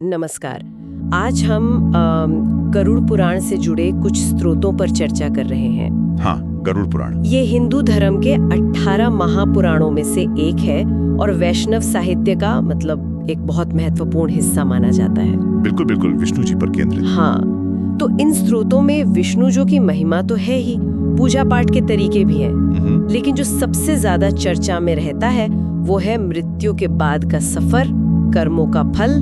नमस्कार। आज हम गरुड़ पुराण से जुड़े कुछ स्रोतों पर चर्चा कर रहे हैं। हाँ, गरुड़ पुराण। ये हिंदू धर्म के 18 महापुराणों में से एक है और वैष्णव साहित्य का मतलब एक बहुत महत्वपूर्ण हिस्सा माना जाता है। बिल्कुल बिल्कुल, विष्णु जी पर केंद्रित। हाँ, तो इन स्रोतों में विष्णु जो की महिमा तो है ही, पूजा पाठ के तरीके भी हैं, लेकिन जो सबसे ज्यादा चर्चा में रहता है वो है मृत्यु के बाद का सफर, कर्मों का फल,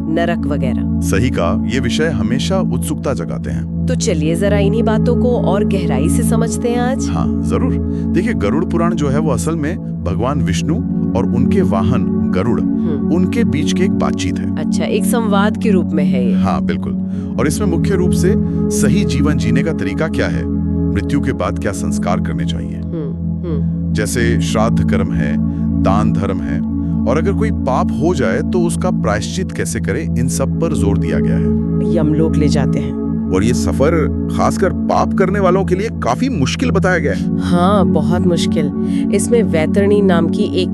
नरक वगैरह। सही कहा, ये विषय हमेशा उत्सुकता जगाते हैं। तो चलिए जरा इन्हीं बातों को और गहराई से समझते हैं आज। हाँ जरूर। देखिए, गरुड़ पुराण जो है वो असल में भगवान विष्णु और उनके वाहन गरुड़, उनके बीच की एक बातचीत है। अच्छा, एक संवाद के रूप में है ये। हाँ बिल्कुल। और इसमें मुख्य रूप से सही जीवन जीने का तरीका क्या है, मृत्यु के बाद क्या संस्कार करने चाहिए, जैसे श्राद्ध कर्म है, दान धर्म है, और अगर कोई पाप हो जाए तो उसका प्रायश्चित कैसे करें, इन सब पर जोर दिया गया है। यमलोक ले जाते हैं। और ये सफर खासकर पाप करने वालों के लिए काफी मुश्किल बताया गया है। हाँ, बहुत मुश्किल। इसमें वैतरणी नाम की एक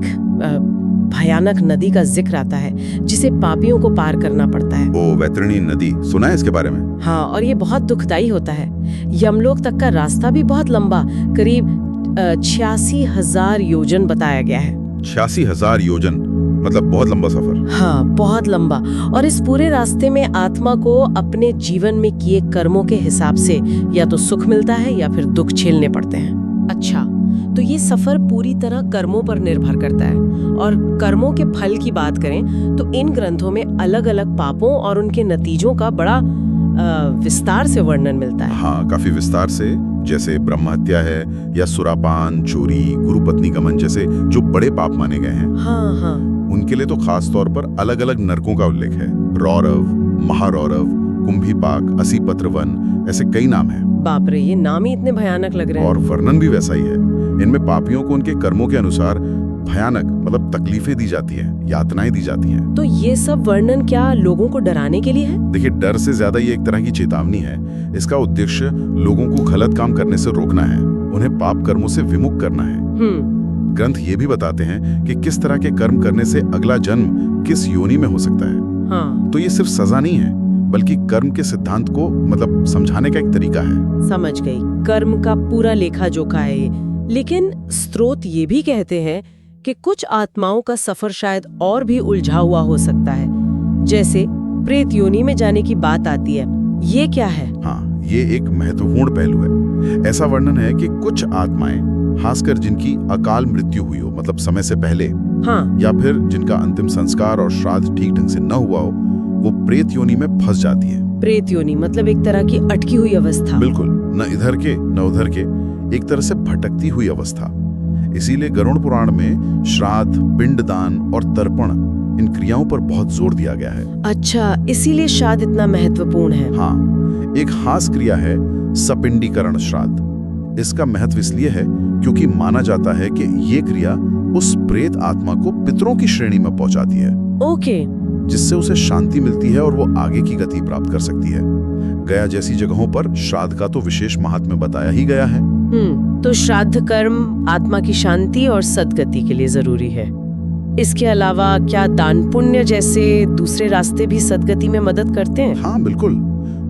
भयानक नदी का जिक्र आता है जिसे पापियों को पार करना पड़ता है। ओ, वैतरणी नदी, सुना है इसके बारे में? हाँ, और ये बहुत दुखदायी होता है। यमलोक तक का रास्ता भी बहुत लंबा, करीब 86,000 योजन बताया गया है। 86,000 योजन, मतलब बहुत लंबा सफर। हाँ, बहुत लंबा। और इस पूरे रास्ते में आत्मा को अपने जीवन में किए कर्मों के हिसाब से या तो सुख मिलता है या फिर दुख झेलने पड़ते हैं। अच्छा, तो ये सफर पूरी तरह कर्मों पर निर्भर करता है। और कर्मों के फल की बात करें तो इन ग्रंथों में अलग अलग पापों और उनके नतीजों का बड़ा विस्तार से वर्णन मिलता है। हाँ, काफी विस्तार से, जैसे ब्रह्म हत्या है या सुरापान, चोरी, गुरुपत्नी गमन जैसे जो बड़े पाप माने गए हैं। हाँ हाँ, उनके लिए तो खास तौर पर अलग अलग नरकों का उल्लेख है। रौरव, महारौरव, कुंभीपाक, असीपत्र वन, ऐसे कई नाम हैं। बाप रे, ये नाम ही इतने भयानक लग रहे हैं। और वर्णन भी वैसा ही है। इनमें पापियों को उनके कर्मों के अनुसार भयानक मतलब तकलीफें दी जाती हैं, यातनाएं दी जाती हैं। तो ये सब वर्णन क्या लोगों को डराने के लिए है? देखिए, डर से ज्यादा ये एक तरह की चेतावनी है। इसका उद्देश्य लोगों को गलत काम करने से रोकना है, उन्हें पाप कर्मों से विमुख करना है। ग्रंथ ये भी बताते हैं कि किस तरह के कर्म करने से अगला जन्म किस योनि में हो सकता है। हाँ। तो ये सिर्फ सजा नहीं है, बल्कि कर्म के सिद्धांत को मतलब समझाने का एक तरीका है। समझ गई, कर्म का पूरा लेखा जोखा है ये। लेकिन स्रोत ये भी कहते हैं कि कुछ आत्माओं का सफर शायद और भी उलझा हुआ हो सकता है, जैसे प्रेत योनि में जाने की बात आती है। ये क्या है? हाँ, ये एक महत्वपूर्ण पहलू है। ऐसा वर्णन है कि कुछ आत्माएं, खासकर जिनकी अकाल मृत्यु हुई हो, मतलब समय से पहले, हाँ, या फिर जिनका अंतिम संस्कार और श्राद्ध ठीक ढंग से न हुआ हो, वो प्रेत योनि में फंस जाती है। प्रेत योनि मतलब एक तरह की अटकी हुई अवस्था। बिल्कुल, न इधर के न उधर के, एक तरह से भटकती हुई अवस्था। इसीलिए गरुड़ पुराण में श्राद्ध, पिंडदान और तर्पण, इन क्रियाओं पर बहुत जोर दिया गया है। अच्छा, इसीलिए श्राद्ध इतना महत्वपूर्ण है। हाँ, एक खास क्रिया है सपिंडीकरण श्राद्ध। इसका महत्व इसलिए है क्योंकि माना जाता है कि ये क्रिया उस प्रेत आत्मा को पितरों की श्रेणी में पहुंचाती है। ओके। जिससे उसे शांति मिलती है और वो आगे की गति प्राप्त कर सकती है। गया जैसी जगहों पर श्राद्ध का तो विशेष महात्म्य बताया ही गया है। तो श्राद्ध कर्म आत्मा की शांति और सद्गति के लिए जरूरी है। इसके अलावा क्या दान पुण्य जैसे दूसरे रास्ते भी सद्गति में मदद करते हैं? हाँ बिल्कुल,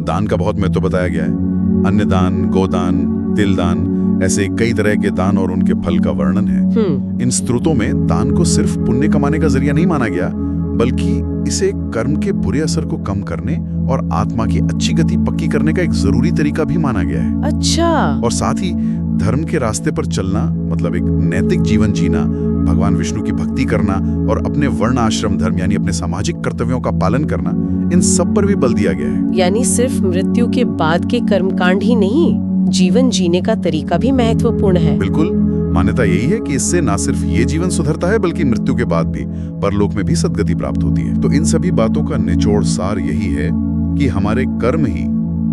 दान का बहुत महत्व बताया गया है। अन्नदान, गोदान, तिलदान, ऐसे कई तरह के दान और उनके फल का वर्णन है। इन स्रोतों में दान को सिर्फ पुण्य कमाने का जरिया नहीं माना गया, बल्कि इसे कर्म के बुरे असर को कम करने और आत्मा की अच्छी गति पक्की करने का एक जरूरी तरीका भी माना गया है। अच्छा। और साथ ही धर्म के रास्ते पर चलना, मतलब एक नैतिक जीवन जीना, भगवान विष्णु की भक्ति करना और अपने वर्ण आश्रम धर्म यानी अपने सामाजिक कर्तव्यों का पालन करना, इन सब पर भी बल दिया गया है। यानी सिर्फ मृत्यु के बाद के कर्मकांड ही नहीं, जीवन जीने का तरीका भी महत्वपूर्ण है। बिल्कुल, मान्यता यही है कि इससे ना सिर्फ ये जीवन सुधरता है, बल्कि मृत्यु के बाद भी परलोक में भी सद्गति प्राप्त होती है। तो इन सभी बातों का निचोड़ सार यही है कि हमारे कर्म ही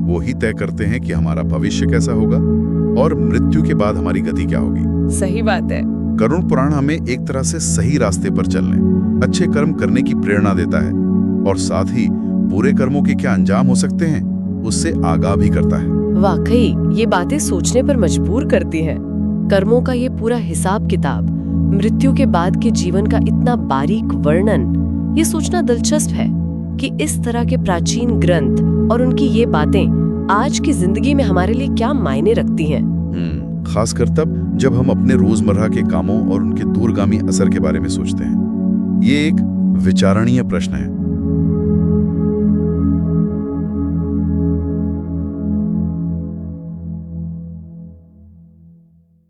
वो ही तय करते हैं कि हमारा भविष्य कैसा होगा और मृत्यु के बाद हमारी गति क्या होगी। सही बात है। गरुड़ पुराण हमें एक तरह से सही रास्ते पर चलने, अच्छे कर्म करने की प्रेरणा देता है और साथ ही बुरे कर्मों के क्या अंजाम हो सकते हैं उससे आगाह भी करता है। वाकई ये बातें सोचने पर मजबूर करती हैं। कर्मों का ये पूरा हिसाब किताब, मृत्यु के बाद के जीवन का इतना बारीक वर्णन, ये सोचना दिलचस्प है कि इस तरह के प्राचीन ग्रंथ और उनकी ये बातें आज की जिंदगी में हमारे लिए क्या मायने रखती हैं। खासकर तब जब हम अपने रोजमर्रा के कामों और उनके दूरगामी असर के बारे में सोचते हैं। ये एक विचारणीय प्रश्न है।